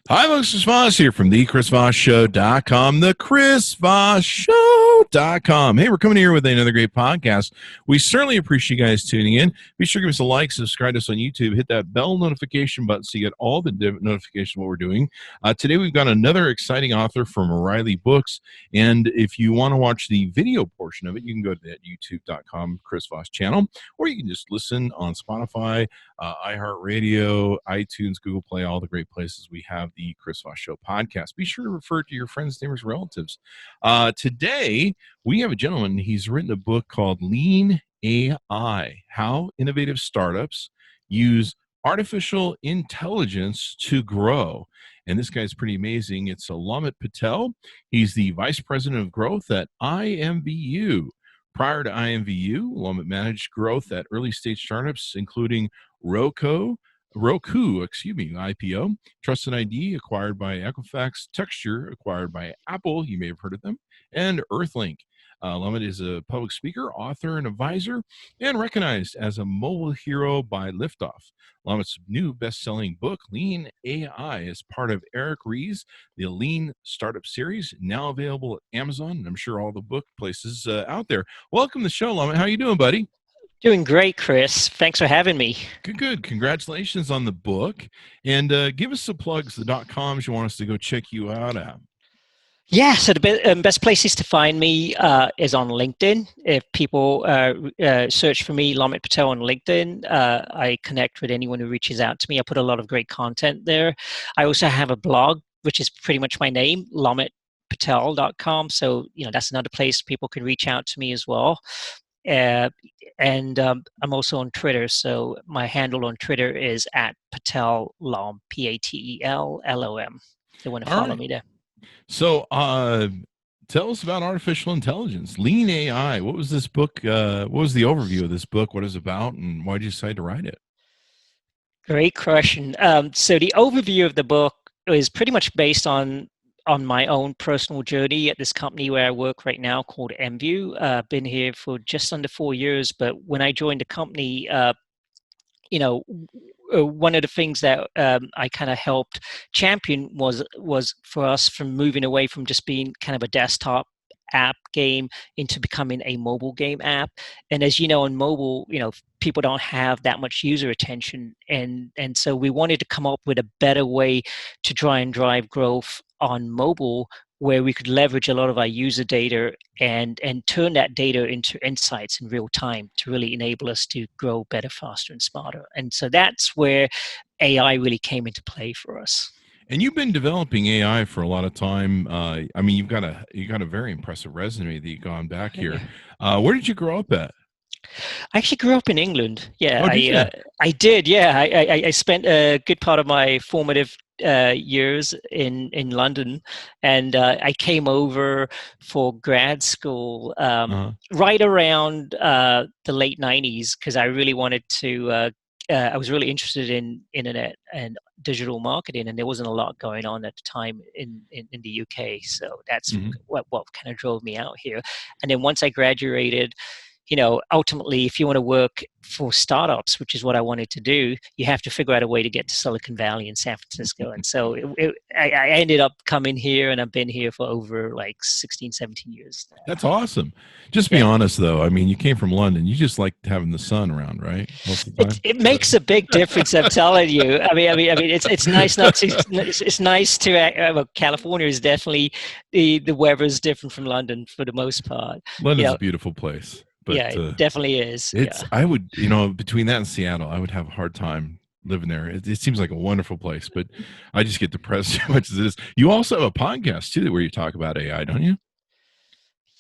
Hi, folks. Chris Voss here from the ChrisVossShow.com, the ChrisVossShow.com. Hey, we're coming here with another great podcast. We certainly appreciate you guys tuning in. Be sure to give us a like, subscribe to us on YouTube, hit that bell notification button so you get all the notifications of what we're doing. Today, we've got another exciting author from O'Reilly Books, and if you want to watch the video portion of it, you can go to that youtube.com Chris Voss channel, or you can just listen on Spotify, iHeartRadio, iTunes, Google Play, all the great places we have the Chris Voss Show podcast. Be sure to refer to your friends, neighbors, relatives. Today, we have a gentleman. He's written a book called Lean AI, How Innovative Startups Use Artificial Intelligence to Grow. And this guy's pretty amazing. It's Lomit Patel. He's the Vice President of Growth at IMVU. Prior to IMVU, Lomit managed growth at early-stage startups, including Roku, IPO, Trust and ID, acquired by Equifax, Texture, acquired by Apple, you may have heard of them, and Earthlink. Lomit is a public speaker, author, and advisor, and recognized as a mobile hero by Liftoff. Lomit's new best-selling book, Lean AI, is part of Eric Ries's The Lean Startup Series, now available at Amazon, and I'm sure all the book places out there. Welcome to the show, Lomit. How you doing, buddy? Doing great, Chris. Thanks for having me. Good. Congratulations on the book. And give us the plugs, the .coms you want us to go check you out at. Yeah, so the best places to find me is on LinkedIn. If people search for me, Lomit Patel, on LinkedIn, I connect with anyone who reaches out to me. I put a lot of great content there. I also have a blog, which is pretty much my name, lomitpatel.com. So, that's another place people can reach out to me as well. And I'm also on Twitter. So my handle on Twitter is @PatelLom, PatelLom. They want to follow me there. So tell us about artificial intelligence, Lean AI. What was this book? What was the overview of this book? What is it about, and why did you decide to write it? Great question. So the overview of the book is pretty much based on my own personal journey at this company where I work right now called amzn. I've been here for just under 4 years, but when I joined the company, one of the things that I kind of helped champion was for us from moving away from just being kind of a desktop app game into becoming a mobile game app. And as you know, on mobile, people don't have that much user attention, and so we wanted to come up with a better way to try and drive growth on mobile, where we could leverage a lot of our user data and turn that data into insights in real time to really enable us to grow better, faster, and smarter. And so that's where AI really came into play for us. And you've been developing AI for a lot of time. You've got a very impressive resume that you've gone back here. Where did you grow up at? I actually grew up in England. Yeah, I did. Yeah, I spent a good part of my formative years in London, and I came over for grad school right around the late 90s, because I really wanted to I was really interested in internet and digital marketing, and there wasn't a lot going on at the time in the UK. So that's what kind of drove me out here. And then once I graduated, ultimately, if you want to work for startups, which is what I wanted to do, you have to figure out a way to get to Silicon Valley and San Francisco. And so I ended up coming here, and I've been here for over 16, 17 years now. That's awesome. Just be honest, though. I mean, you came from London. You just like having the sun around, right? Most of the time. It makes a big difference, I'm telling you. I mean, it's nice not to. It's nice to. California is definitely the weather is different from London for the most part. London's a beautiful place. But, it definitely is. I would, between that and Seattle, I would have a hard time living there. It seems like a wonderful place, but I just get depressed so much as it is. You also have a podcast too, where you talk about AI, don't you?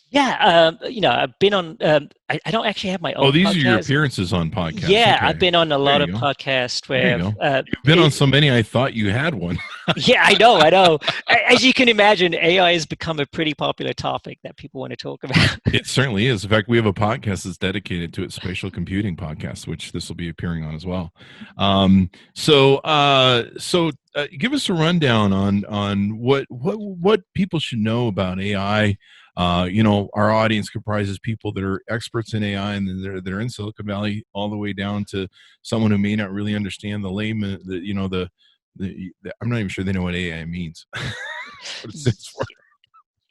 Yeah, I've been on. I don't actually have my own. Oh, these podcast. are your appearances on podcasts. Yeah, okay. I've been on a lot of podcasts where you've been on so many. I thought you had one. Yeah, I know. As you can imagine, AI has become a pretty popular topic that people want to talk about. It certainly is. In fact, we have a podcast that's dedicated to it, Spatial Computing Podcast, which this will be appearing on as well. So give us a rundown on what people should know about AI. Our audience comprises people that are experts in AI and that are in Silicon Valley, all the way down to someone who may not really understand the layman, I'm not even sure they know what AI means. What it stands for.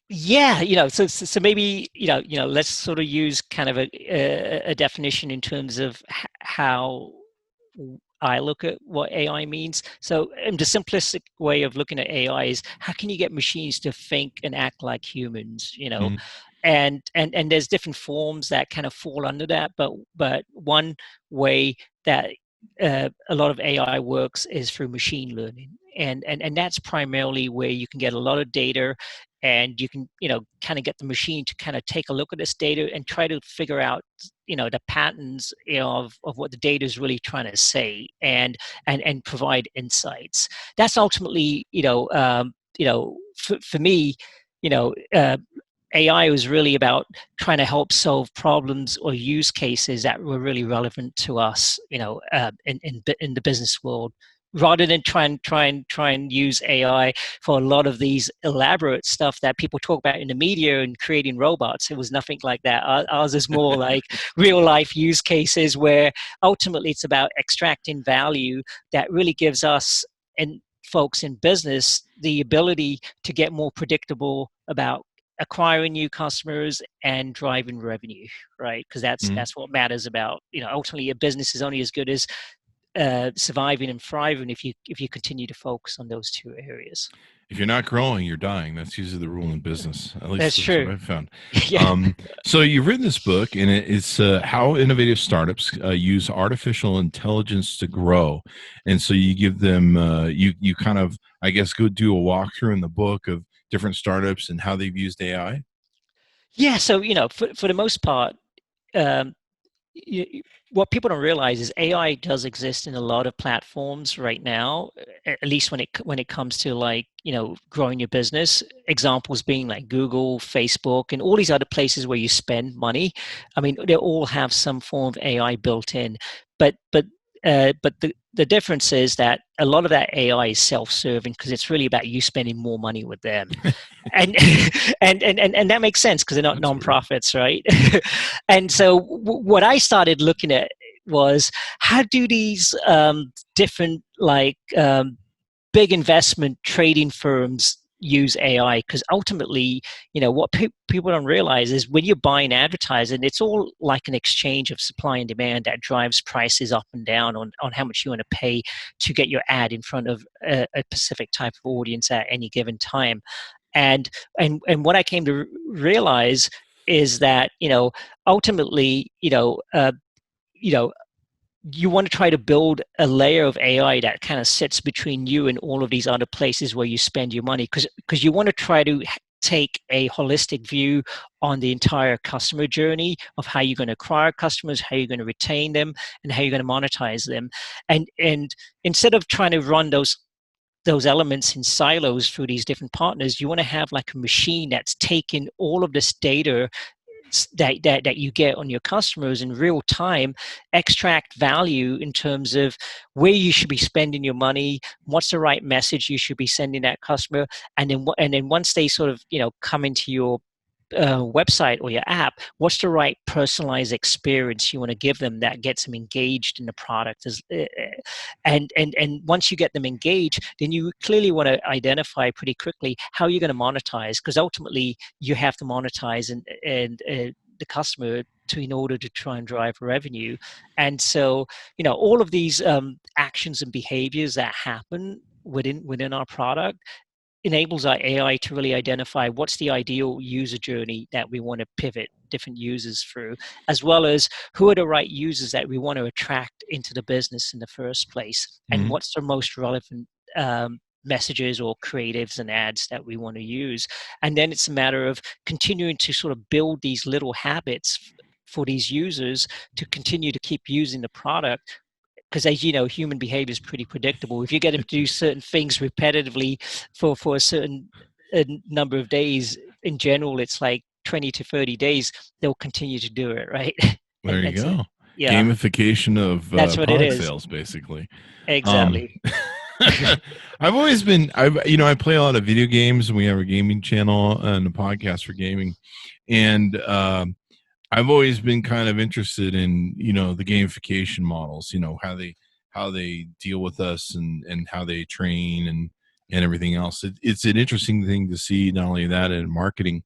Yeah, so maybe let's sort of use kind of a definition in terms of how I look at what AI means. So, the simplistic way of looking at AI is how can you get machines to think and act like humans? Mm-hmm. And there's different forms that kind of fall under that. But one way that a lot of AI works is through machine learning, and that's primarily where you can get a lot of data, and you can kind of get the machine to kind of take a look at this data and try to figure out the patterns of what the data is really trying to say, and provide insights. That's ultimately for me, AI was really about trying to help solve problems or use cases that were really relevant to us, in the business world, rather than try and use AI for a lot of these elaborate stuff that people talk about in the media and creating robots. It was nothing like that. Ours is more like real life use cases where ultimately it's about extracting value that really gives us and folks in business the ability to get more predictable about acquiring new customers and driving revenue, right? Because that's what matters about, ultimately a business is only as good as surviving and thriving if you continue to focus on those two areas. If you're not growing, you're dying. That's usually the rule in business. At least That's that's what true. I've found. Yeah. So you've written this book, and it's how innovative startups use artificial intelligence to grow. And so you give them, you kind of, I guess, go do a walkthrough in the book of different startups and how they've used AI. Yeah. So for the most part, um, what people don't realize is AI does exist in a lot of platforms right now, at least when it comes to like growing your business. Examples being like Google, Facebook, and all these other places where you spend money. I mean, they all have some form of AI built in, but the difference is that a lot of that AI is self-serving because it's really about you spending more money with them, and and that makes sense because they're not That's weird. nonprofits, right? And so what I started looking at was how do these different big investment trading firms use AI? Because ultimately, what people don't realize is when you're buying advertising, it's all like an exchange of supply and demand that drives prices up and down on how much you want to pay to get your ad in front of a specific type of audience at any given time. And what I came to realize is that ultimately you know you want to try to build a layer of AI that kind of sits between you and all of these other places where you spend your money, because you want to try to take a holistic view on the entire customer journey of how you're going to acquire customers, how you're going to retain them, and how you're going to monetize them. And instead of trying to run those elements in silos through these different partners, you want to have like a machine that's taking all of this data that you get on your customers in real time, extract value in terms of where you should be spending your money, what's the right message you should be sending that customer, and then once they sort of come into your website or your app, what's the right personalized experience you want to give them that gets them engaged in the product? And once you get them engaged, then you clearly want to identify pretty quickly how you're going to monetize, because ultimately you have to monetize and the customer in order to try and drive revenue. And so all of these actions and behaviors that happen within our product enables our AI to really identify what's the ideal user journey that we want to pivot different users through, as well as who are the right users that we want to attract into the business in the first place, and what's the most relevant messages or creatives and ads that we want to use. And then it's a matter of continuing to sort of build these little habits for these users to continue to keep using the product, because as you know, human behavior is pretty predictable. If you get them to do certain things repetitively for a certain number of days, in general it's like 20 to 30 days, they'll continue to do it, right? There you And so go. yeah, Gamification of that's what it product is. sales, basically. Um, Exactly. I've always been, I play a lot of video games, and we have a gaming channel and a podcast for gaming. And I've always been kind of interested in, the gamification models, how they deal with us and how they train and everything else. It's an interesting thing to see, not only that in marketing.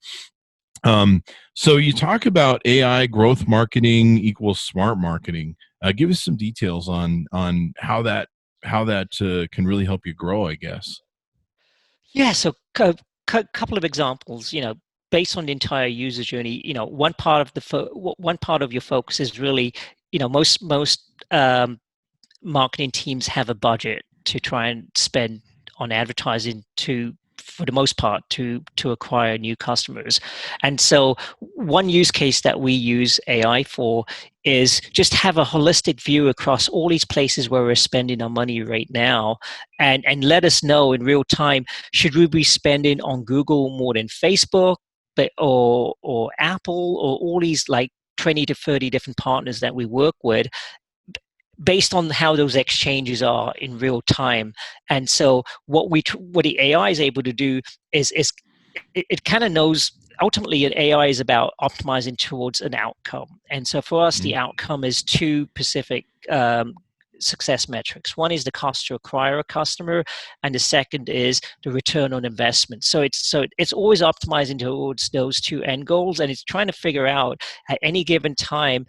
So you talk about AI growth marketing equals smart marketing. Give us some details on how that can really help you grow, I guess. Yeah, so couple of examples, based on the entire user journey, one part of one part of your focus is really, most marketing teams have a budget to try and spend on advertising for the most part, to acquire new customers. And so one use case that we use AI for is just have a holistic view across all these places where we're spending our money right now, and let us know in real time, should we be spending on Google more than Facebook, or Apple, or all these like 20 to 30 different partners that we work with, based on how those exchanges are in real time. And so what the AI is able to do is it kind of knows, ultimately an AI is about optimizing towards an outcome. And so for us, the outcome is two specific success metrics. One is the cost to acquire a customer, and the second is the return on investment. So it's always optimizing towards those two end goals, and it's trying to figure out at any given time,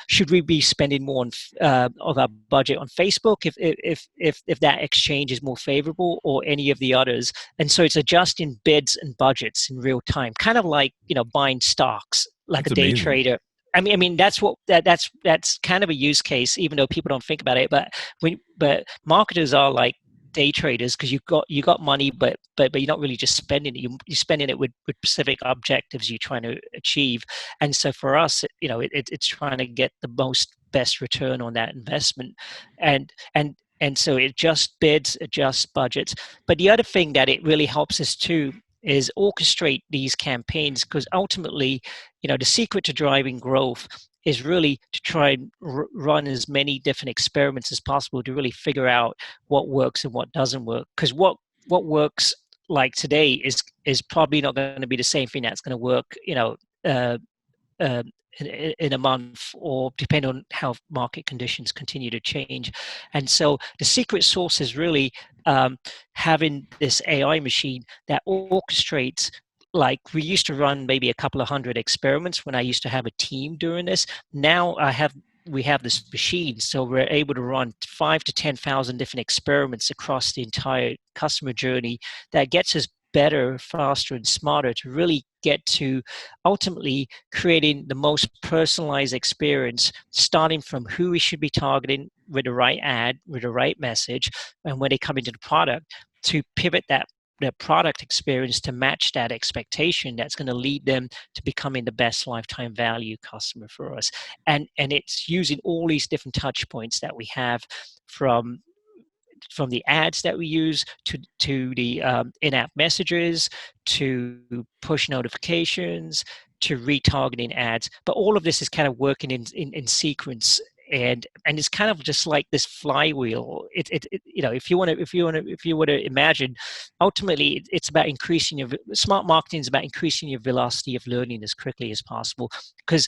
should we be spending more of our budget on Facebook if that exchange is more favorable, or any of the others. And so it's adjusting bids and budgets in real time, kind of like buying stocks like That's a day amazing. trader. I mean that's kind of a use case, even though people don't think about it. But marketers are like day traders, because you got money, but you're not really just spending it. You're spending it with specific objectives you're trying to achieve. And so for us, it's trying to get the best return on that investment, and so it just bids, adjusts budgets. But the other thing that it really helps us to is orchestrate these campaigns, because ultimately, the secret to driving growth is really to try and run as many different experiments as possible to really figure out what works and what doesn't work. Because what works like today is probably not going to be the same thing that's going to work, uh, uh, in a month, or depend on how market conditions continue to change. And so the secret sauce is really having this AI machine that orchestrates. Like, we used to run maybe a couple of hundred experiments when I used to have a team doing this. Now we have this machine, so we're able to run 5 to 10,000 different experiments across the entire customer journey. That gets us better, faster, and smarter to really get to ultimately creating the most personalized experience, starting from who we should be targeting with the right ad, with the right message, and when they come into the product, to pivot that product experience to match that expectation. That's going to lead them to becoming the best lifetime value customer for us. And it's using all these different touch points that we have, from the ads that we use to the in-app messages, to push notifications, to retargeting ads. But all of this is kind of working in sequence, and it's kind of just like this flywheel. If you want to imagine, ultimately it's about increasing your smart marketing is about increasing your velocity of learning as quickly as possible, because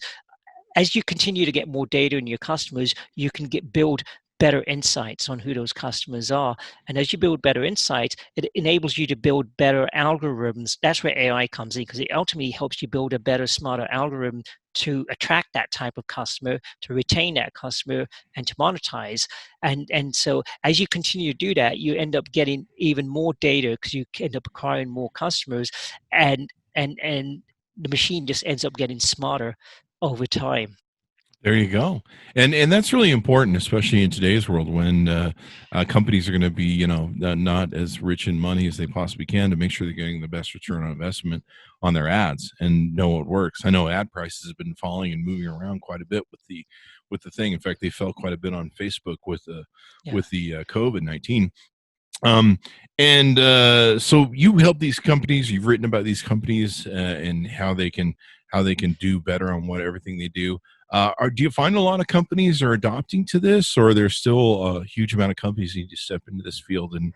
as you continue to get more data in your customers, you can build better insights on who those customers are. And as you build better insights, it enables you to build better algorithms. That's where AI comes in, because it ultimately helps you build a better, smarter algorithm to attract that type of customer, to retain that customer, and to monetize. And so as you continue to do that, you end up getting even more data, because you end up acquiring more customers, and the machine just ends up getting smarter over time. There you go, and that's really important, especially in today's world when companies are going to be, not as rich in money as they possibly can, to make sure they're getting the best return on investment on their ads and know what works. I know ad prices have been falling and moving around quite a bit with the thing. In fact, they fell quite a bit on Facebook with the Yeah. COVID-19. And so you help these companies. You've written about these companies and how they can do better on everything they do. Do you find a lot of companies are adopting to this, or there's still a huge amount of companies that need to step into this field and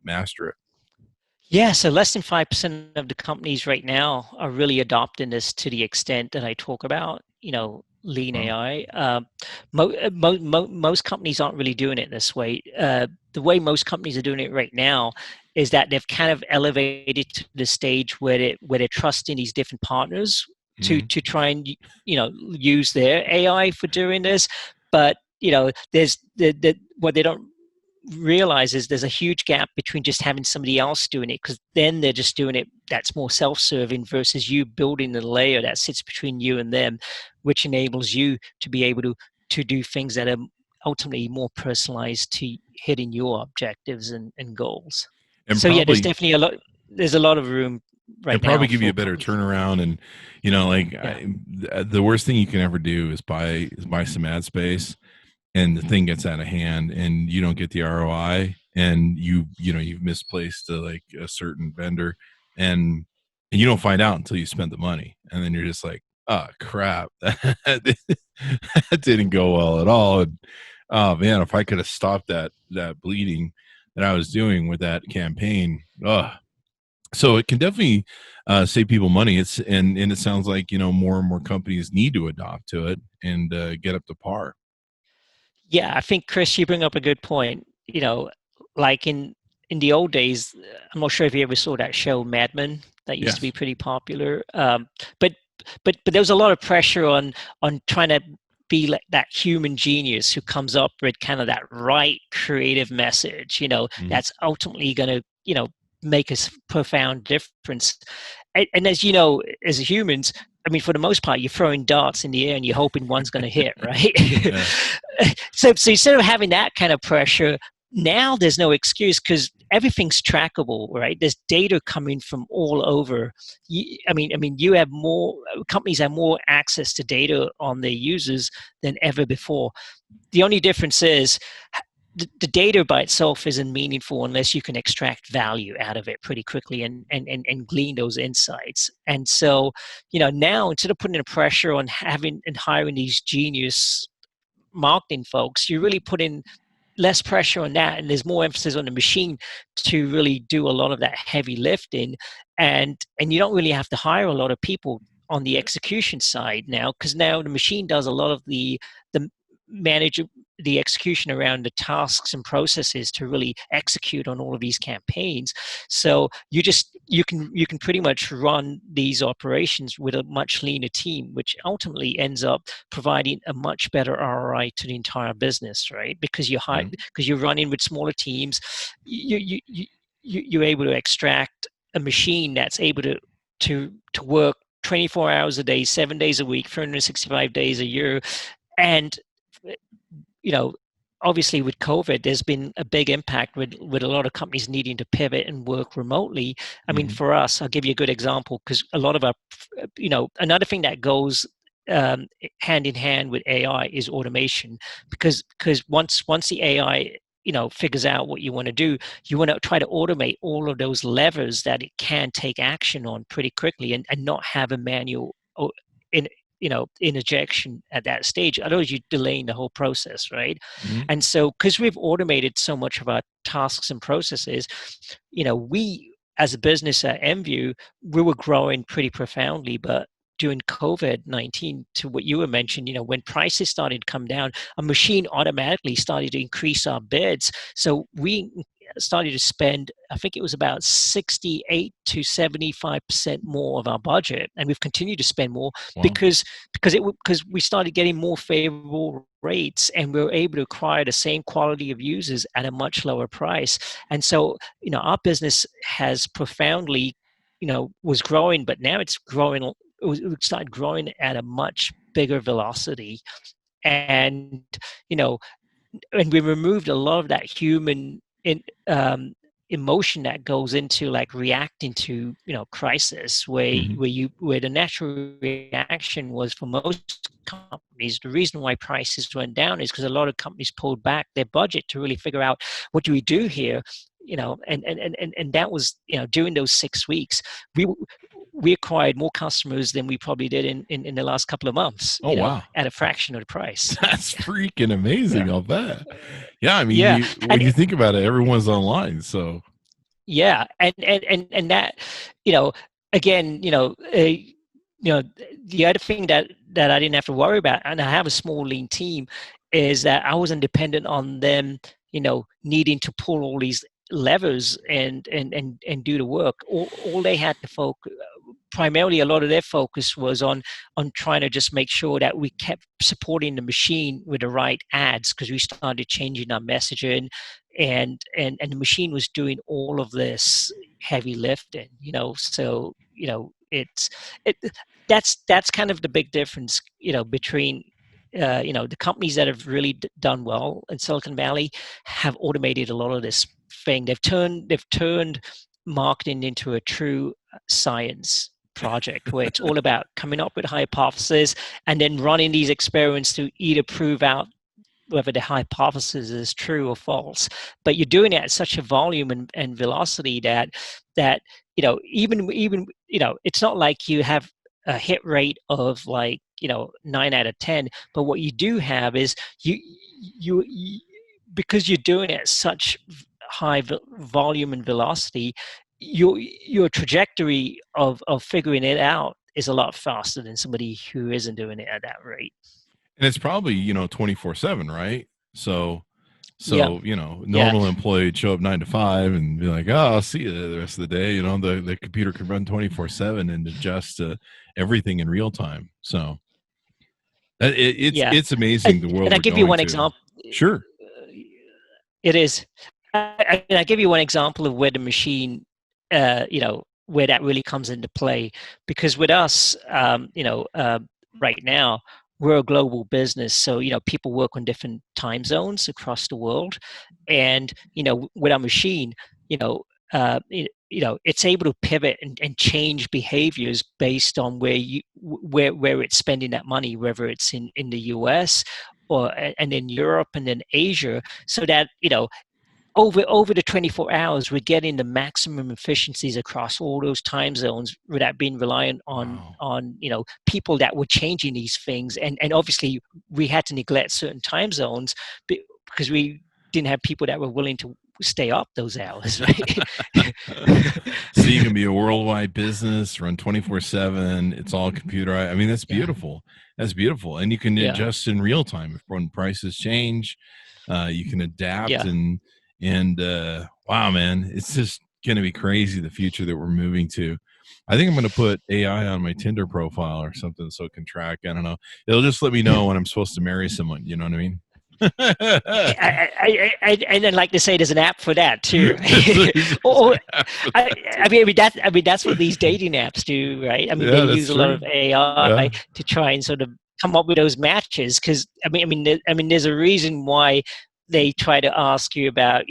master it? Yeah, so less than 5% of the companies right now are really adopting this to the extent that I talk about. lean Wow. AI. Most companies aren't really doing it this way. The way most companies are doing it right now is that they've kind of elevated to the stage where they're trusting these different partners to try and use their AI for doing this. But there's what they don't realize is there's a huge gap between just having somebody else doing it, because then they're just doing it that's more self-serving, versus you building the layer that sits between you and them, which enables you to be able to do things that are ultimately more personalized to hitting your objectives and goals. And So yeah, probably there's a lot of room right now give you for a better companies. turnaround. And like Yeah. the worst thing you can ever do is buy some ad space, and the thing gets out of hand and you don't get the ROI, and you've misplaced like a certain vendor, and you don't find out until you spend the money, and then you're just like, oh crap, that didn't go well at all. And oh man, if I could have stopped that bleeding that I was doing with that campaign. So it can definitely save people money. And it sounds like more and more companies need to adopt to it and get up to par. Yeah, I think, Chris, you bring up a good point. Like in the old days, I'm not sure if you ever saw that show Mad Men that used to be Yes. pretty popular. But there was a lot of pressure on trying to be like that human genius who comes up with kind of that right creative message, Mhm. that's ultimately going to, make a profound difference. And as you know, as humans, I mean, for the most part, you're throwing darts in the air and you're hoping one's going to hit, right? Yeah. So instead of having that kind of pressure, now there's no excuse, because everything's trackable, right? There's data coming from all over. You have more companies have more access to data on their users than ever before. The only difference is the data by itself isn't meaningful unless you can extract value out of it pretty quickly and glean those insights. And so, now instead of putting the pressure on having and hiring these genius marketing folks, you really put in less pressure on that, and there's more emphasis on the machine to really do a lot of that heavy lifting. And you don't really have to hire a lot of people on the execution side now, because now the machine does a lot of the manage the execution around the tasks and processes to really execute on all of these campaigns. So you can pretty much run these operations with a much leaner team, which ultimately ends up providing a much better ROI to the entire business, right? Because because you're running with smaller teams, you're able to extract a machine that's able to work 24 hours a day, 7 days a week, 365 days a year. And you know, obviously with COVID, there's been a big impact with a lot of companies needing to pivot and work remotely. I mean, for us, I'll give you a good example, because a lot of our, another thing that goes hand in hand with AI is automation, because once the AI figures out what you want to do, you want to try to automate all of those levers that it can take action on pretty quickly, and not have a manual in interjection at that stage. Otherwise, you're delaying the whole process, right? Mhm. And so, because we've automated so much of our tasks and processes, we as a business at MView, we were growing pretty profoundly. But during COVID-19, to what you were mentioning, when prices started to come down, a machine automatically started to increase our bids. So we started to spend, I think it was about 68 to 75% more of our budget, and we've continued to spend more Wow. because we started getting more favorable rates, and we were able to acquire the same quality of users at a much lower price. And so, our business has profoundly, was growing, but now it's growing. It started growing at a much bigger velocity, and you know and we removed a lot of that human um, emotion that goes into like reacting to crisis, Mhm. where the natural reaction was, for most companies, the reason why prices went down is because a lot of companies pulled back their budget to really figure out, what do we do here. And that was, during those 6 weeks, we we acquired more customers than we probably did in the last couple of months, Oh wow. at a fraction of the price. That's freaking Yeah. amazing. I'll bet. Yeah, I mean, Yeah. when And you think about it, everyone's online. So yeah. And that, you know, again, the other thing that I didn't have to worry about, and I have a small lean team, is that I wasn't dependent on them, needing to pull all these levers and do the work. All they had to focus, primarily a lot of their focus was on trying to just make sure that we kept supporting the machine with the right ads, because we started changing our messaging, and the machine was doing all of this heavy lifting, so that's kind of the big difference, between the companies that have really done well in Silicon Valley have automated a lot of this thing. They've turned marketing into a true science project, where it's all about coming up with hypotheses and then running these experiments to either prove out whether the hypothesis is true or false. But you're doing it at such a volume and velocity that even it's not like you have a hit rate of 9 out of 10, but what you do have is you because you're doing it at such high volume and velocity, your trajectory of figuring it out is a lot faster than somebody who isn't doing it at that rate. And it's probably 24/7, right? So Yeah. normal employee would show up 9 to 5 and be like, "Oh, I'll see you the rest of the day." The computer could run 24/7 and adjust to everything in real time. So it's amazing the world. And I give you one example. Sure. It is. I give you one example of where the machine, where that really comes into play. Because with us, right now, we're a global business, so people work on different time zones across the world, and with our machine, it's able to pivot and change behaviors based on where it's spending that money, whether it's in the US and in Europe and in Asia, so that over the 24 hours, we're getting the maximum efficiencies across all those time zones without being reliant on people that were changing these things. And obviously, we had to neglect certain time zones because we didn't have people that were willing to stay up those hours, right? So you can be a worldwide business, run 24/7. It's all computerized. I mean, that's beautiful. That's beautiful. And you can adjust in real time. If when prices change, you can adapt and wow, man, it's just going to be crazy, the future that we're moving to. I think I'm going to put AI on my Tinder profile or something so it can track. I don't know. It'll just let me know when I'm supposed to marry someone. You know what I mean? And then, like to say, there's an app for that too. That's what these dating apps do, right? I mean, they use a lot of AI to try and sort of come up with those matches. Because there's a reason why they try to ask you about,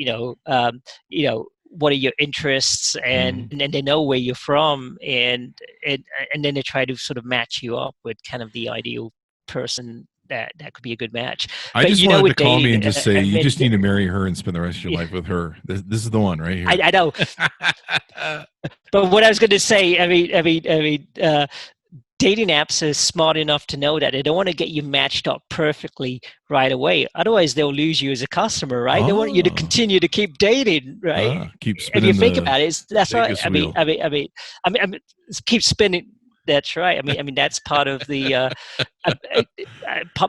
what are your interests, and then they know where you're from, and then they try to sort of match you up with kind of the ideal person that could be a good match. I just wanted to call me and just say, you just need to marry her and spend the rest of your life with her. This is the one right here. I know. But what I was going to say, dating apps are smart enough to know that they don't want to get you matched up perfectly right away. Otherwise, they'll lose you as a customer, right? They want you to continue to keep dating, right? Keep spinning. If you think about it, that's right. Keep spinning. That's right. That's part of the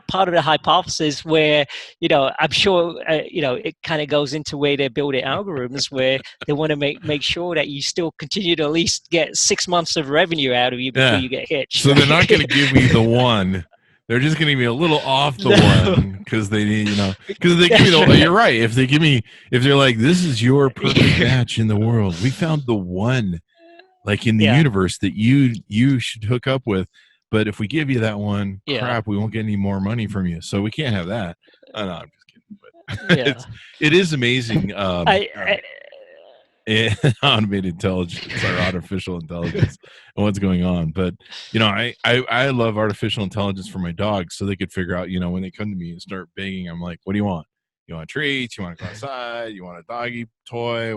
part of the hypothesis where I'm sure it kind of goes into where they build their algorithms, where they want to make sure that you still continue to at least get 6 months of revenue out of you before you get hitched. So they're not going to give me the one. They're just going to be a little off the one because they need, because they give me the. You're right. If they're like, this is your perfect match in the world, we found the one. Like in the universe that you should hook up with, but if we give you that one, crap, we won't get any more money from you, so we can't have that. No, I'm just kidding. But it is amazing. Automated intelligence, or artificial intelligence, and what's going on. But I love artificial intelligence for my dogs, so they could figure out, when they come to me and start begging, I'm like, what do you want? You want treats? You want to go outside? You want a doggy toy?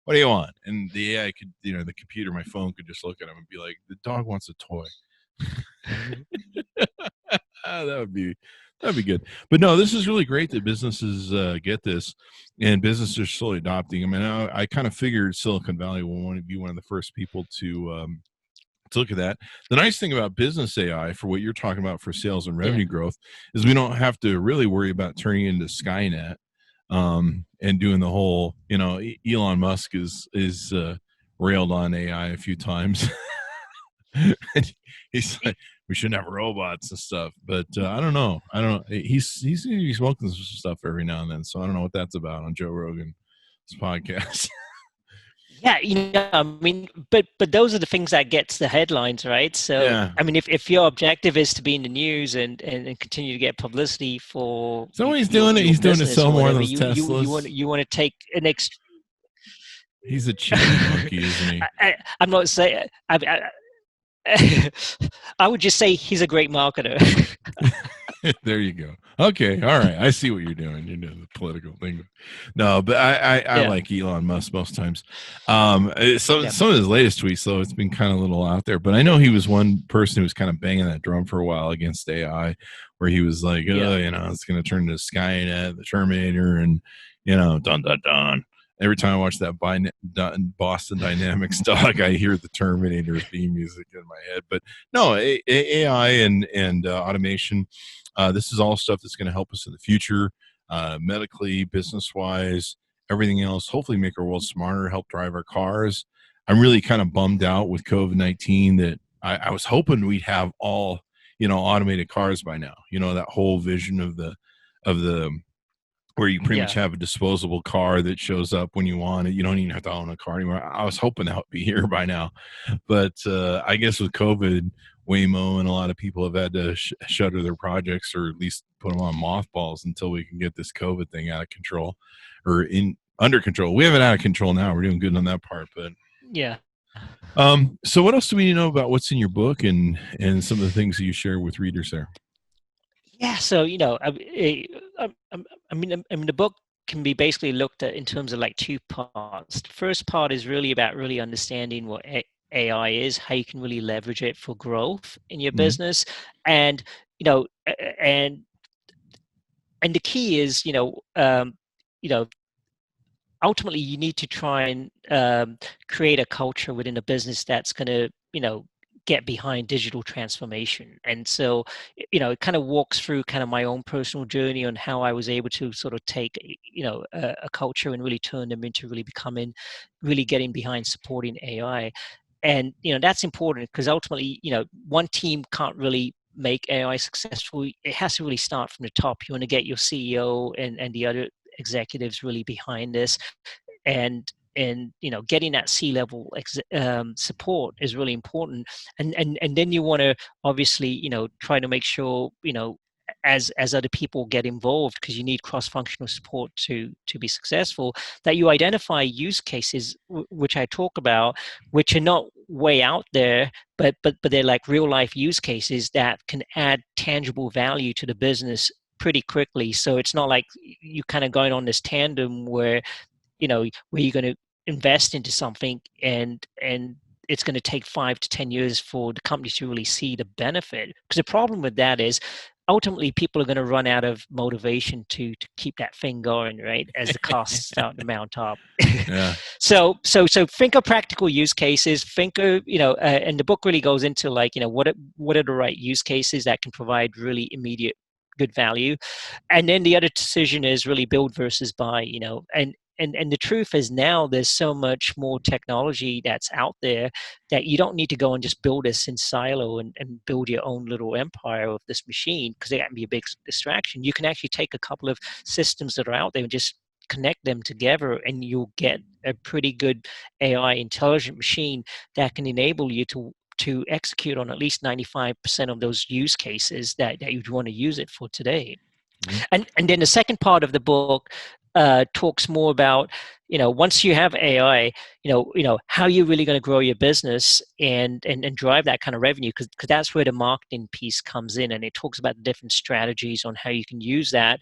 What do you want? And the AI could, the computer, my phone could just look at him and be like, the dog wants a toy. That'd be good. But no, this is really great that businesses get this, and businesses are slowly adopting. I kind of figured Silicon Valley will want to be one of the first people to to look at that. The nice thing about business AI for what you're talking about for sales and revenue growth is we don't have to really worry about turning into Skynet and doing the whole, Elon Musk is railed on AI a few times. He's like, we shouldn't have robots and stuff, but I don't know. He's smoking some stuff every now and then, so I don't know what that's about on Joe Rogan's podcast. Yeah, I mean, but those are the things that gets the headlines, right? So, I mean, if your objective is to be in the news and continue to get publicity for, so he's doing it. He's doing to sell more of those Teslas. You want to take an extra. He's a cheap monkey, isn't he? I'm not saying. I would just say he's a great marketer. There you go. Okay, all right. I see what you're doing. You're doing the political thing. No, but I like Elon Musk most times. Some of his latest tweets, though, it's been kind of a little out there. But I know he was one person who was kind of banging that drum for a while against AI, where he was like, it's going to turn into Skynet, the Terminator, and dun dun dun. Every time I watch that Boston Dynamics doc, I hear the Terminator theme music in my head. But no, AI and automation, this is all stuff that's going to help us in the future, medically, business-wise, everything else. Hopefully make our world smarter, help drive our cars. I'm really kind of bummed out with COVID-19 that I was hoping we'd have all, automated cars by now. That whole vision of the where you pretty much have a disposable car that shows up when you want it. You don't even have to own a car anymore. I was hoping that would be here by now. But I guess with COVID, Waymo and a lot of people have had to shutter their projects or at least put them on mothballs until we can get this COVID thing out of control or under control. We have it out of control now. We're doing good on that part. But yeah. So what else do we need to know about what's in your book and some of the things that you share with readers there? Yeah, so I mean, the book can be basically looked at in terms of like two parts. The first part is really about really understanding what AI is, how you can really leverage it for growth in your business, and and the key is ultimately you need to try and create a culture within a business that's going to get behind digital transformation. And so, it kind of walks through kind of my own personal journey on how I was able to sort of take, a culture and really turn them into really getting behind supporting AI. And, that's important because ultimately, one team can't really make AI successful. It has to really start from the top. You want to get your CEO and the other executives really behind this. And getting that C-level support is really important, and then you want to obviously try to make sure as other people get involved, because you need cross-functional support to be successful, that you identify use cases which I talk about, which are not way out there, but they're like real life use cases that can add tangible value to the business pretty quickly. So it's not like you kind of going on this tandem where where you're going to invest into something and it's going to take 5 to 10 years for the company to really see the benefit. Because the problem with that is ultimately people are going to run out of motivation to keep that thing going, right? As the costs start to mount up. Yeah. So think of practical use cases. Think of, and the book really goes into like, what are the right use cases that can provide really immediate good value. And then the other decision is really build versus buy, and the truth is now there's so much more technology that's out there that you don't need to go and just build this in silo and build your own little empire of this machine, because it can be a big distraction. You can actually take a couple of systems that are out there and just connect them together, and you'll get a pretty good AI intelligent machine that can enable you to execute on at least 95% of those use cases that you'd want to use it for today. Mm-hmm. And then the second part of the book talks more about, once you have AI, how you're really going to grow your business and drive that kind of revenue, because that's where the marketing piece comes in, and it talks about the different strategies on how you can use that.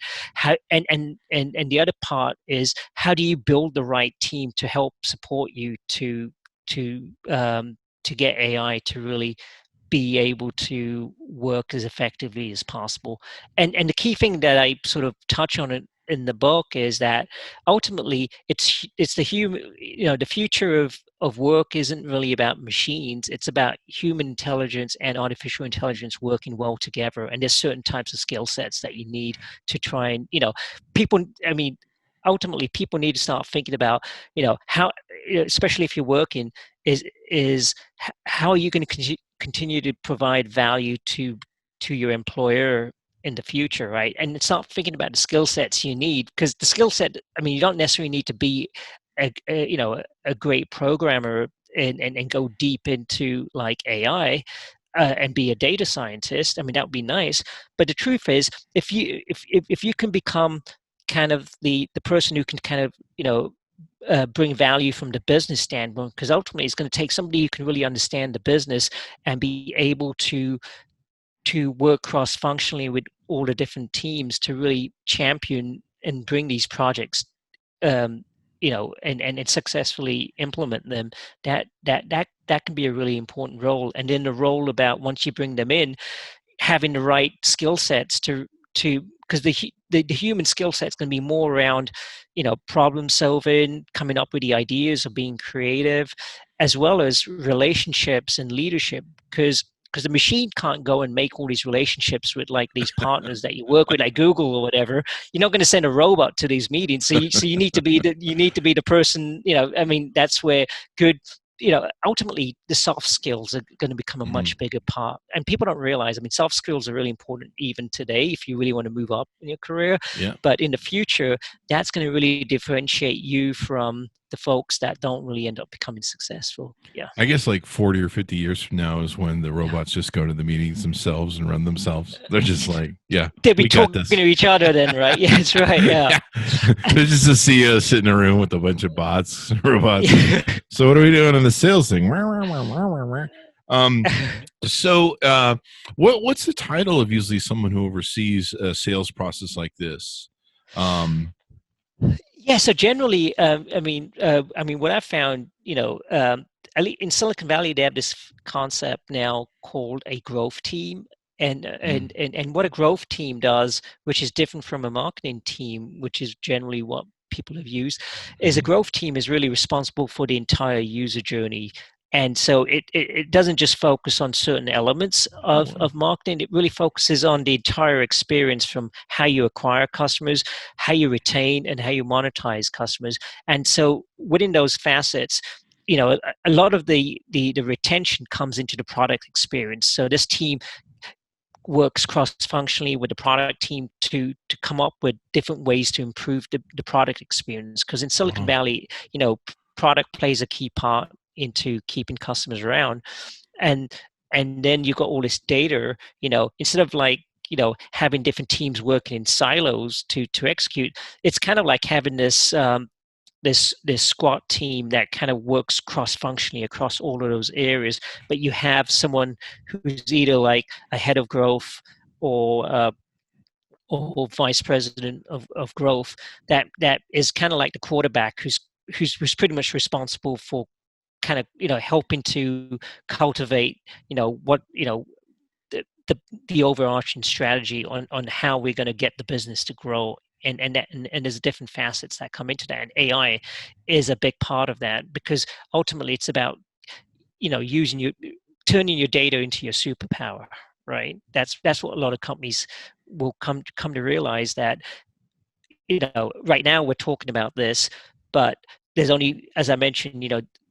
And the other part is, how do you build the right team to help support you to get AI to really be able to work as effectively as possible. And the key thing that I sort of touch on it in the book is that ultimately it's the human, the future of work isn't really about machines. It's about human intelligence and artificial intelligence working well together. And there's certain types of skill sets that you need to try and, people, I mean, ultimately people need to start thinking about, how, especially if you're working, is how are you going to continue to provide value to your employer in the future, right? And it's not thinking about the skill sets you need, because the skill set, I mean, you don't necessarily need to be a great programmer and go deep into like AI and be a data scientist. I mean, that would be nice. But the truth is, if you can become kind of the person who can kind of bring value from the business standpoint, because ultimately it's going to take somebody who can really understand the business and be able to work cross-functionally with all the different teams to really champion and bring these projects, and successfully implement them. That can be a really important role. And then the role about, once you bring them in, having the right skill sets to because the human skill set is going to be more around problem solving, coming up with the ideas, of being creative, as well as relationships and leadership, because the machine can't go and make all these relationships with like these partners that you work with, like Google or whatever. You're not going to send a robot to these meetings. So you need to be the person. I mean, that's where good. Ultimately, the soft skills are going to become a much bigger part, and people don't realize. I mean, soft skills are really important even today if you really want to move up in your career. Yeah. But in the future, that's going to really differentiate you from the folks that don't really end up becoming successful. Yeah. I guess like 40 or 50 years from now is when the robots just go to the meetings themselves and run themselves. They're just like, yeah, they'll be talking to each other then, right? Yeah, that's right. Yeah. There's just a CEO sitting in a room with a bunch of bots, robots. So what are we doing in the sales thing? What's the title of usually someone who oversees a sales process like this? Yeah, so generally, I mean, what I found, in Silicon Valley, they have this concept now called a growth team, and what a growth team does, which is different from a marketing team, which is generally what people have used, is a growth team is really responsible for the entire user journey. And so it doesn't just focus on certain elements of marketing. It really focuses on the entire experience, from how you acquire customers, how you retain, and how you monetize customers. And so within those facets, a lot of the retention comes into the product experience. So this team works cross-functionally with the product team to come up with different ways to improve the product experience. Because in Silicon Valley, product plays a key part into keeping customers around, and then you got all this data. Instead of like having different teams working in silos to execute, it's kind of like having this this squad team that kind of works cross-functionally across all of those areas. But you have someone who's either like a head of growth or vice president of growth that is kind of like the quarterback who's pretty much responsible for kind of helping to cultivate the overarching strategy on how we're going to get the business to grow, and there's different facets that come into that, and AI is a big part of that, because ultimately it's about turning your data into your superpower, right? That's what a lot of companies will come to realize, that right now we're talking about this, but there's only, as I mentioned,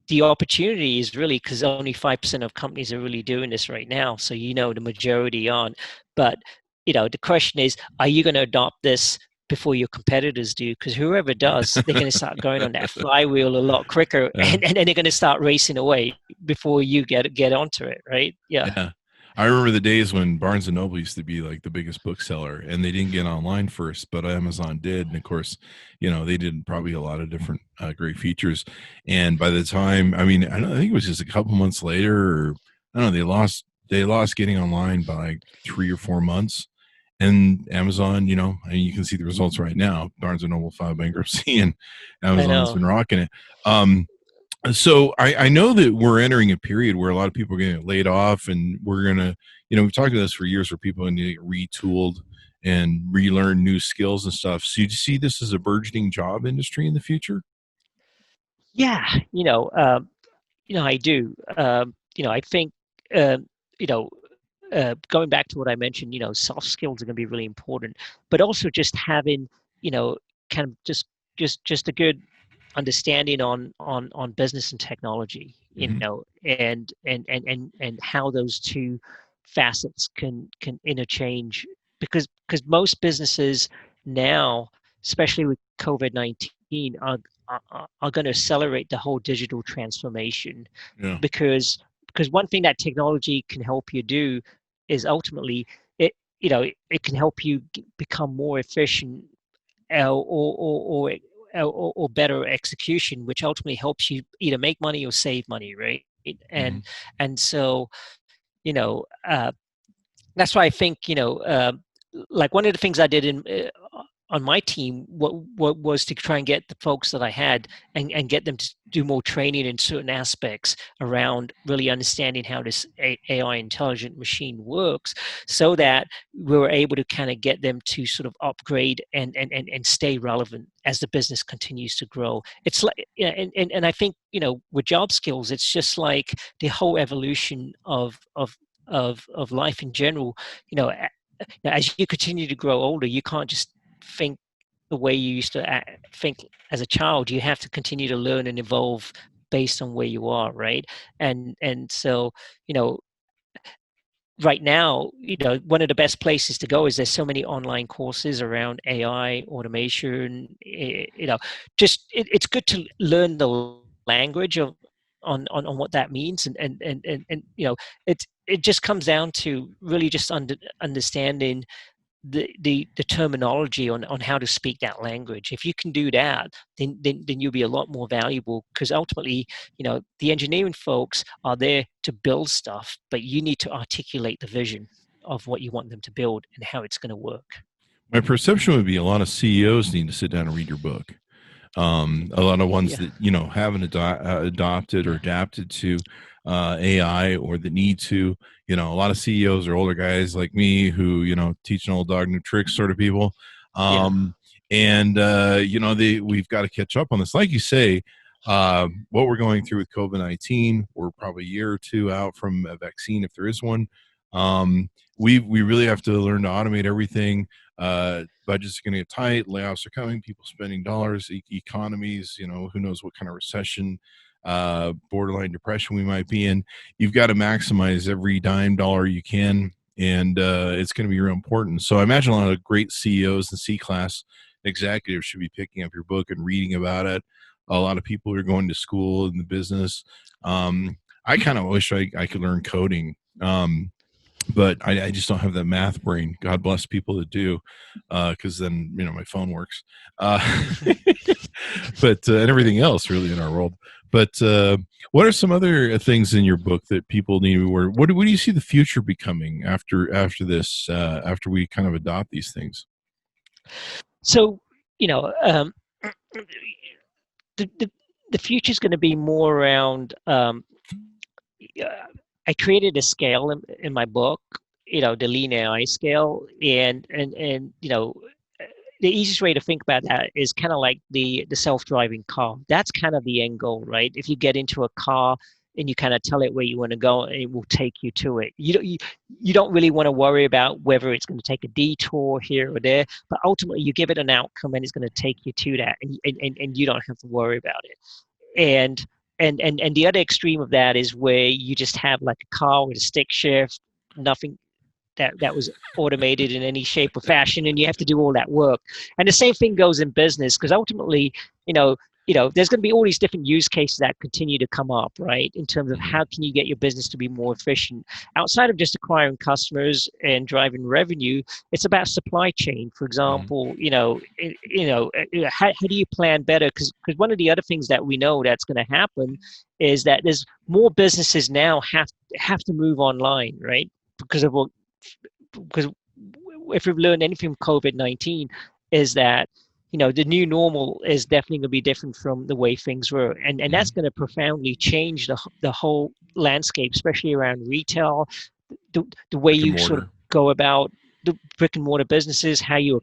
the opportunity is really because only 5% of companies are really doing this right now. So the majority aren't. But the question is, are you going to adopt this before your competitors do? Because whoever does, they're going to start going on that flywheel a lot quicker, and then they're going to start racing away before you get onto it, right? Yeah. I remember the days when Barnes and Noble used to be like the biggest bookseller, and they didn't get online first, but Amazon did. And of course, they did probably a lot of different great features. And by the time, I think it was just a couple months later, or I don't know, they lost getting online by like 3 or 4 months. And Amazon, you can see the results right now. Barnes and Noble filed bankruptcy, and Amazon's been rocking it. So I know that we're entering a period where a lot of people are going to get laid off, and we're going to, we've talked about this for years, where people need to get retooled and relearn new skills and stuff. So you see this as a burgeoning job industry in the future? Yeah. I do. I think, you know, going back to what I mentioned, soft skills are going to be really important, but also just having, kind of just a good understanding on business and technology, Mm-hmm. and how those two facets can interchange, because most businesses now, especially with COVID-19, are going to accelerate the whole digital transformation, Yeah. because one thing that technology can help you do is ultimately it can help you become more efficient, or better execution, which ultimately helps you either make money or save money, right? Mm-hmm. And so, you know, that's why I think, like one of the things I did on my team, what was to try and get the folks that I had, and get them to do more training in certain aspects around really understanding how this AI intelligent machine works, so that we were able to kind of get them to sort of upgrade and stay relevant as the business continues to grow. It's like, yeah, and I think, with job skills, it's just like the whole evolution of life in general. You know, as you continue to grow older, you can't just think the way you used to think as a child. You have to continue to learn and evolve based on where you are, right? And so, you know, right now, one of the best places to go is there's so many online courses around AI, automation. It's good to learn the language of on what that means, and it just comes down to really just understanding the terminology on how to speak that language. If you can do that, then you'll be a lot more valuable, because ultimately, the engineering folks are there to build stuff, but you need to articulate the vision of what you want them to build and how it's going to work. My perception would be a lot of CEOs need to sit down and read your book. A lot of ones Yeah. that haven't adopted or adapted to AI, or that need to. A lot of CEOs are older guys like me who teach an old dog new tricks sort of people. Yeah. And we've got to catch up on this. Like you say, what we're going through with COVID-19, we're probably a year or two out from a vaccine, if there is one. We really have to learn to automate everything. Budgets are going to get tight, layoffs are coming, people spending dollars, economies, who knows what kind of recession, borderline depression we might be in. You've got to maximize every dime dollar you can, and it's going to be real important. So I imagine a lot of great CEOs and C-class executives should be picking up your book and reading about it. A lot of people are going to school in the business. I kind of wish I could learn coding. But I just don't have that math brain. God bless people that do, because then my phone works. But and everything else really in our world. But what are some other things in your book that people need to work? What do you see the future becoming after this? After we kind of adopt these things? So, the the, the future is going to be more around. I created a scale in my book, the lean AI scale, and the easiest way to think about that is kind of like the self-driving car. That's kind of the end goal, right? If you get into a car and you kind of tell it where you want to go, it will take you to it. You don't really want to worry about whether it's going to take a detour here or there, but ultimately you give it an outcome and it's going to take you to that, and you don't have to worry about it. And the other extreme of that is where you just have like a car with a stick shift, nothing that was automated in any shape or fashion, and you have to do all that work. And the same thing goes in business, because ultimately, there's going to be all these different use cases that continue to come up, right? In terms of how can you get your business to be more efficient outside of just acquiring customers and driving revenue. It's about supply chain, for example. How do you plan better? Because one of the other things that we know that's going to happen is that there's more businesses now have to move online, right? Because if we've learned anything from COVID-19, is that the new normal is definitely going to be different from the way things were, and that's going to profoundly change the whole landscape, especially around retail, the way you sort of go about the brick and mortar businesses, how you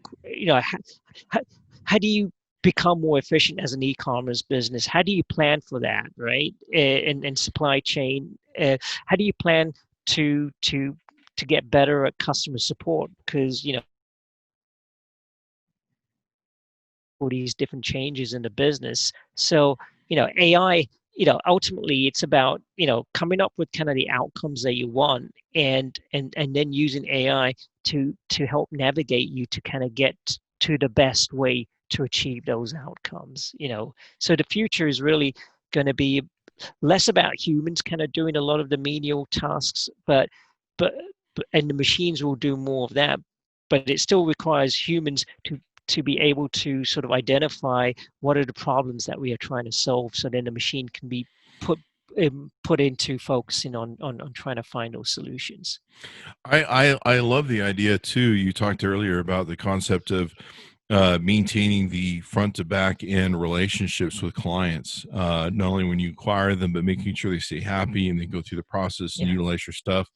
how do you become more efficient as an e-commerce business? How do you plan for that, right? And supply chain, how do you plan to get better at customer support? Because all these different changes in the business. So AI, ultimately it's about coming up with kind of the outcomes that you want, and then using AI to help navigate you to kind of get to the best way to achieve those outcomes. So the future is really going to be less about humans kind of doing a lot of the menial tasks, but and the machines will do more of that, but it still requires humans to be able to sort of identify what are the problems that we are trying to solve, so then the machine can be put into focusing on trying to find those solutions. I love the idea too. You talked earlier about the concept of maintaining the front to back end relationships with clients, not only when you acquire them, but making sure they stay happy and they go through the process and utilize your stuff.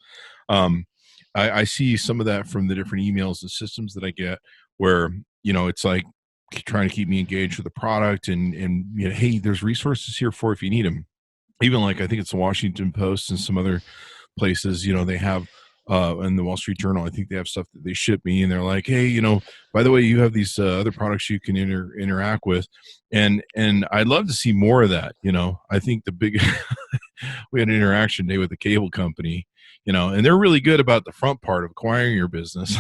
Um, I see some of that from the different emails and systems that I get, where it's like trying to keep me engaged with the product, and hey, there's resources here for if you need them. Even like I think it's the Washington Post and some other places, they have in the Wall Street Journal, I think they have stuff that they ship me, and they're like, hey, by the way, you have these other products you can interact with, and I'd love to see more of that. I think the big we had an interaction day with the cable company, and they're really good about the front part of acquiring your business.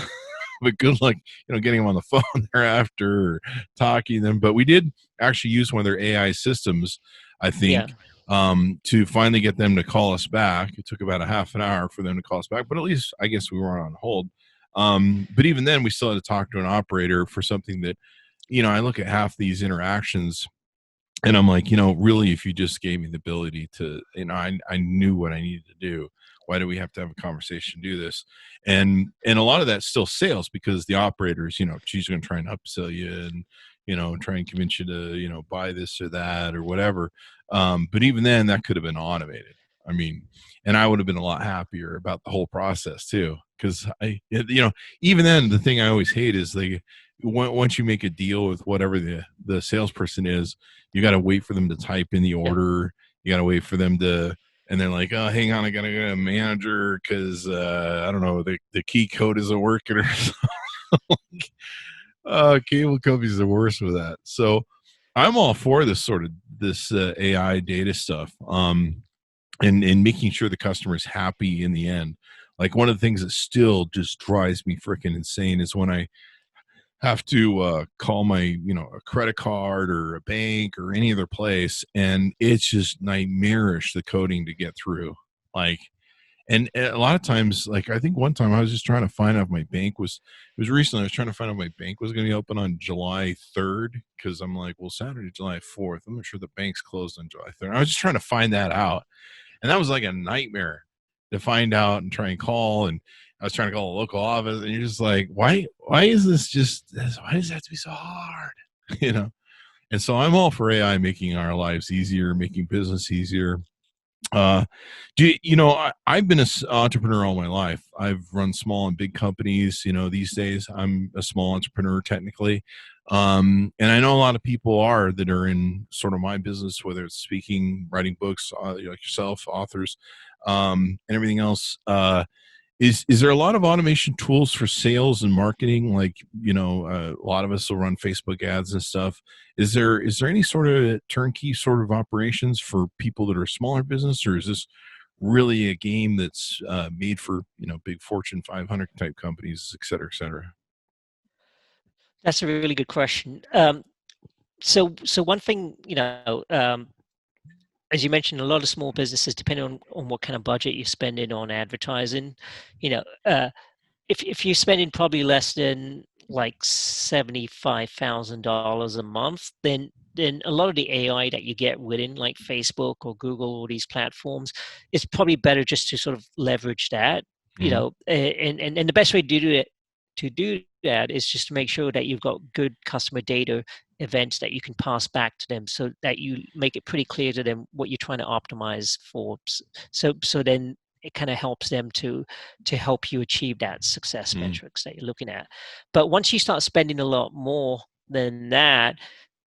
But good luck, getting them on the phone thereafter or talking to them. But we did actually use one of their AI systems, I think, to finally get them to call us back. It took about a half an hour for them to call us back, but at least I guess we weren't on hold. But even then, we still had to talk to an operator for something that, I look at half these interactions and I'm like, really, if you just gave me the ability to, I knew what I needed to do. Why do we have to have a conversation to do this? And a lot of that's still sales, because the operators, she's going to try and upsell you and, try and convince you to, buy this or that or whatever. But even then, that could have been automated. I mean, and I would have been a lot happier about the whole process too. Because even then, the thing I always hate is once you make a deal with whatever the salesperson is, you got to wait for them to type in the order. You got to wait for them to, and they're like, oh, hang on, I got to get a manager because I don't know, the key code isn't working or something. Cable companies are worse with that. So I'm all for this AI data stuff, and making sure the customer is happy in the end. Like one of the things that still just drives me freaking insane is when I have to call my a credit card or a bank or any other place, and it's just nightmarish, the coding to get through. Like, and a lot of times, like I think one time I was just trying to find out if my bank was, it was recently, I was trying to find out if my bank was going to be open on July 3rd, because I'm like, well, Saturday, July 4th, I'm not sure the bank's closed on July 3rd. I was just trying to find that out, and that was like a nightmare to find out and try and call. And I was trying to call a local office, and you're just like, why is this why does it have to be so hard? And so I'm all for AI making our lives easier, making business easier. I've been an entrepreneur all my life. I've run small and big companies. These days I'm a small entrepreneur technically. And I know a lot of people that are in sort of my business, whether it's speaking, writing books, like yourself, authors, and everything else. Is there a lot of automation tools for sales and marketing? Like, a lot of us will run Facebook ads and stuff. Is there any sort of turnkey sort of operations for people that are smaller business, or is this really a game that's made for, big Fortune 500 type companies, et cetera, et cetera? That's a really good question. So one thing, as you mentioned, a lot of small businesses, depending on what kind of budget you're spending on advertising, if you're spending probably less than like $75,000 a month, then a lot of the AI that you get within like Facebook or Google or these platforms, it's probably better just to sort of leverage that, and the best way to do that is just to make sure that you've got good customer data events that you can pass back to them, so that you make it pretty clear to them what you're trying to optimize for. So then it kind of helps them to help you achieve that success metrics that you're looking at. But once you start spending a lot more than that,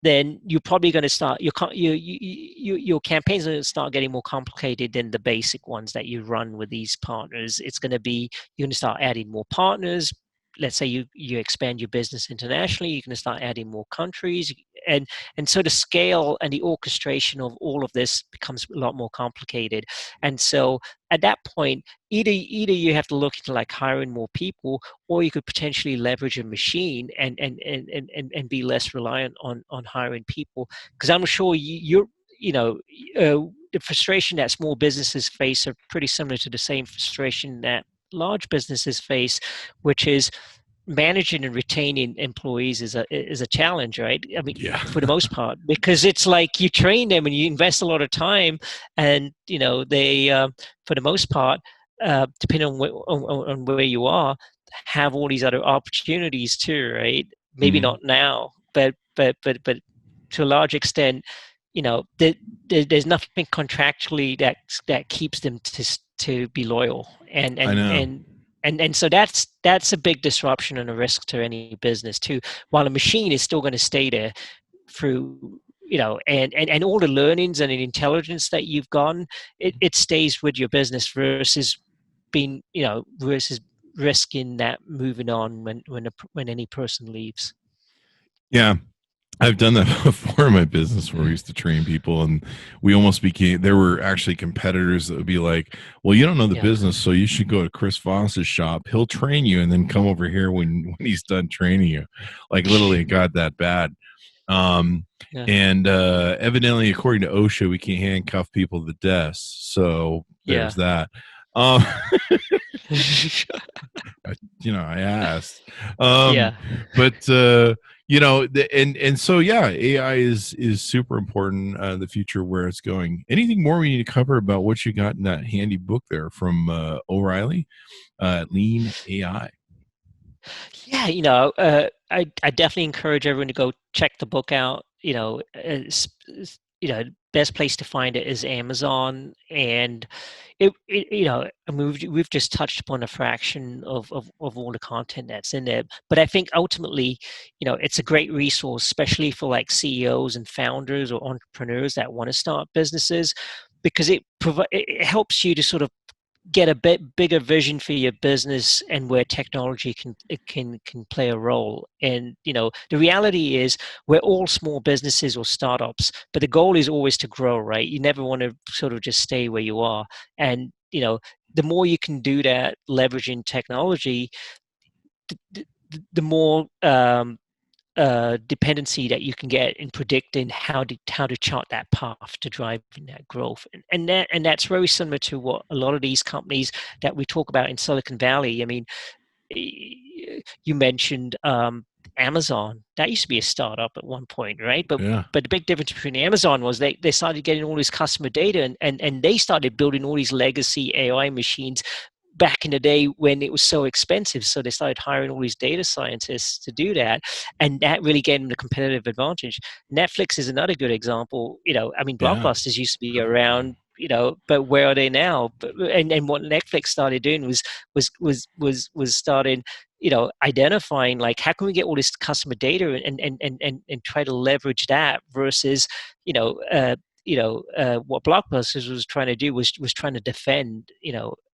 then you're probably going to start your campaigns are going to start getting more complicated than the basic ones that you run with these partners. It's going to be, you're going to start adding more partners. Let's say you expand your business internationally, you're going to start adding more countries, and so the scale and the orchestration of all of this becomes a lot more complicated. And so at that point, either you have to look into like hiring more people, or you could potentially leverage a machine and be less reliant on hiring people. Because I'm sure the frustration that small businesses face are pretty similar to the same frustration that large businesses face, which is managing and retaining employees is a challenge, right? I mean, Yeah. for the most part, because it's like you train them and you invest a lot of time, and they for the most part, depending on where you are, have all these other opportunities too, right? Maybe not now, but to a large extent, there's nothing contractually that keeps them to be loyal, and I know. so that's a big disruption and a risk to any business too. While a machine is still going to stay there through, and all the learnings and the intelligence that you've gotten, it stays with your business versus being, versus risking that moving on when any person leaves. Yeah. I've done that before in my business where we used to train people, and we almost became, there were actually competitors that would be like, well, you don't know the business, so you should go to Chris Voss's shop. He'll train you and then come over here when he's done training you. Like literally it got that bad. And evidently, according to OSHA, we can't handcuff people to the desk. So there's that. I asked. But and so AI is super important. The future, where it's going. Anything more we need to cover about what you got in that handy book there from O'Reilly, Lean AI? Yeah, I definitely encourage everyone to go check the book out. Best place to find it is Amazon, and I mean, we've just touched upon a fraction of all the content that's in there. But I think ultimately, it's a great resource, especially for like CEOs and founders or entrepreneurs that want to start businesses, because it helps you to sort of get a bit bigger vision for your business and where technology can play a role. And the reality is we're all small businesses or startups, but the goal is always to grow, right? You never want to sort of just stay where you are. And the more you can do that leveraging technology, the more dependency that you can get in predicting how to chart that path to driving that growth, and that's very similar to what a lot of these companies that we talk about in Silicon Valley. I mean, you mentioned Amazon. That used to be a startup at one point, right? But the big difference between Amazon was they started getting all this customer data, and they started building all these legacy AI machines back in the day when it was so expensive. So they started hiring all these data scientists to do that. And that really gave them the competitive advantage. Netflix is another good example. I mean, Blockbusters used to be around, but where are they now? And what Netflix started doing was starting, identifying like, how can we get all this customer data and try to leverage that versus, what Blockbusters was trying to do was trying to defend,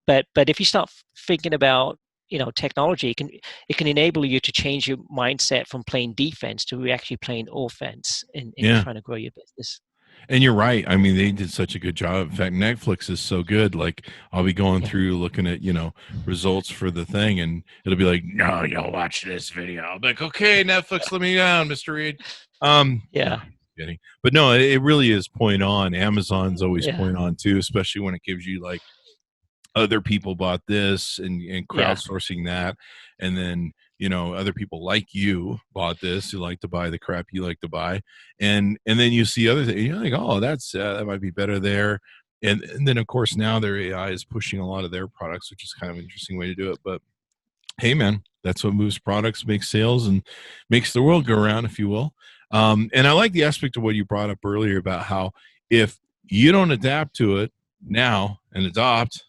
But if you start thinking about technology, it can enable you to change your mindset from playing defense to actually playing offense in trying to grow your business. And you're right. I mean, they did such a good job. In fact, Netflix is so good. Like, I'll be going through looking at, results for the thing, and it'll be like, no, you'll watch this video. I'll be like, okay, Netflix, let me down, Mr. Reed. No, kidding. But no, it really is point on. Amazon's always point on too, especially when it gives you like other people bought this and crowdsourcing that. And then, other people like you bought this, who like to buy the crap you like to buy. And then you see other things, you're like, oh, that's, that might be better there. And then of course now their AI is pushing a lot of their products, which is kind of an interesting way to do it. But hey man, that's what moves products, makes sales, and makes the world go around, if you will. And I like the aspect of what you brought up earlier about how if you don't adapt to it now and adopt,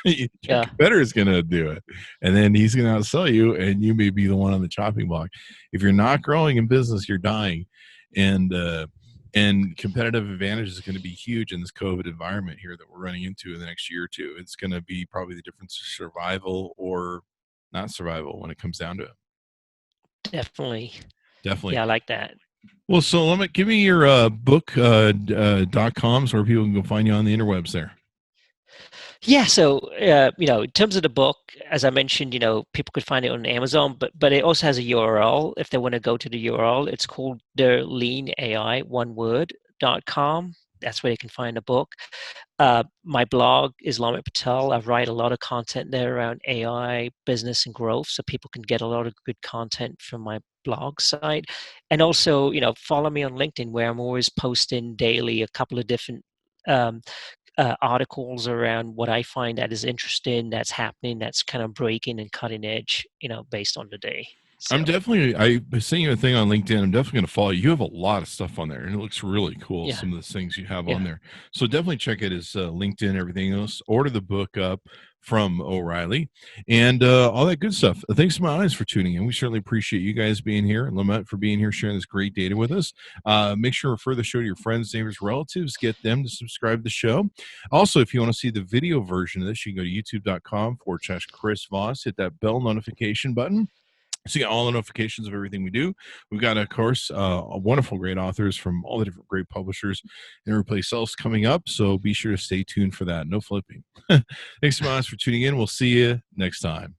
your competitor is going to do it, and then he's going to outsell you, and you may be the one on the chopping block. If you're not growing in business, you're dying. and competitive advantage is going to be huge in this COVID environment here that we're running into in the next year or two. It's going to be probably the difference of survival or not survival when it comes down to it. Definitely. Definitely. Yeah, I like that. Well, so Lomit, give me your book .coms where people can go find you on the interwebs there. Yeah, so in terms of the book, as I mentioned, people could find it on Amazon, but it also has a URL. If they want to go to the URL, it's called the Lean AI one word.com. That's where you can find the book. My blog is Lomit Patel. I write a lot of content there around AI, business, and growth, so people can get a lot of good content from my blog site. And also, follow me on LinkedIn, where I'm always posting daily a couple of different articles around what I find that is interesting, that's happening, that's kind of breaking and cutting edge, based on the day. So. I sent you a thing on LinkedIn. I'm definitely going to follow you. You have a lot of stuff on there, and it looks really cool. Yeah. Some of the things you have on there. So definitely check it as LinkedIn, everything else. Order the book up from O'Reilly and all that good stuff. Thanks to my audience for tuning in. We certainly appreciate you guys being here, and Lomit for being here, sharing this great data with us. Make sure to refer the show to your friends, neighbors, relatives. Get them to subscribe to the show. Also, if you want to see the video version of this, you can go to youtube.com/Chris Voss. Hit that bell notification button. So you get all the notifications of everything we do. We've got, of course, wonderful, great authors from all the different great publishers and every place else coming up. So be sure to stay tuned for that. No flipping. Thanks so much for tuning in. We'll see you next time.